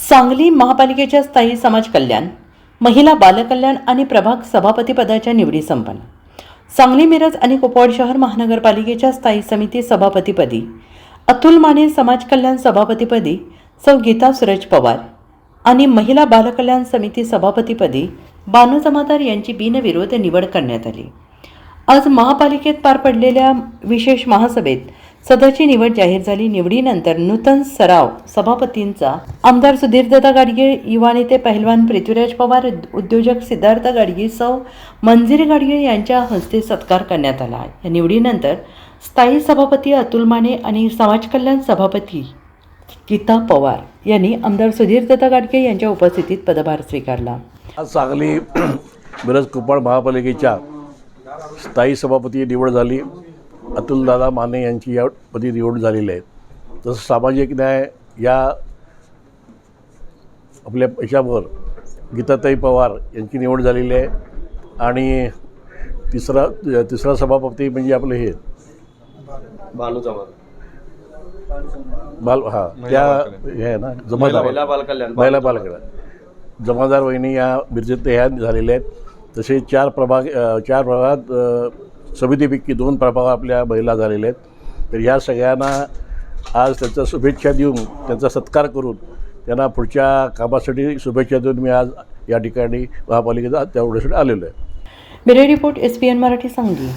सांगली महापालिकेच्या स्थायी समाज कल्याण, महिला बालकल्याण आणि प्रभाग सभापती पदाच्या निवडी संपन्न. सांगली, मिरज आणि कुपवाड शहर महानगरपालिकेच्या स्थायी समिती सभापतीपदी अतुल माने, समाज कल्याण सभापतीपदी सौ गीता सूरज पवार आणि महिला बालकल्याण समिती सभापतीपदी बानू जमादार यांची बिनविरोध निवड करण्यात आली. आज महापालिकेत पार पडलेल्या विशेष महासभेत सदरची निवड जाहीर झाली. निवडीनंतर नूतन सराव सभापतींचा आमदार सुधीरदादा गाडगीळ, युवा नेते पहिलवान पृथ्वीराज पवार, उद्योजक सिद्धार्थ गाडगीळ, सौ मंजिरी गाडगीळ यांच्या हस्ते सत्कार करण्यात आला. या निवडीनंतर स्थायी सभापती अतुल माने आणि समाज कल्याण सभापती गीता पवार यांनी आमदार सुधीरदादा गाडगीळ यांच्या उपस्थितीत पदभार स्वीकारला. आज सांगली मिरज कुपवाड महापालिकेच्या स्थायी सभापती निवड झाली. अतुलदादा माने यांची या पदी निवड झालेली आहे. तसं सामाजिक न्याय या आपल्या याच्यावर गीताताई पवार यांची निवड झालेली आहे. आणि तिसरा सभापती म्हणजे आपलं हे बानू जमादार त्या हे आहे ना, जमादार महिला बालकल्याण जमादार वहिनी या मिरजेत ह्या झालेल्या आहेत. तसे चार प्रभागात समितीपैकी 2 प्रभाग आपल्या महिला झालेल्या आहेत. तर ह्या सगळ्यांना आज त्यांचा शुभेच्छा देऊन, त्यांचा सत्कार करून त्यांना पुढच्या कामासाठी शुभेच्छा देऊन मी आज या ठिकाणी महापालिकेचा तेवढ्यासाठी आलेलो आहे. Bureau report, SPN Marathi, Sangli.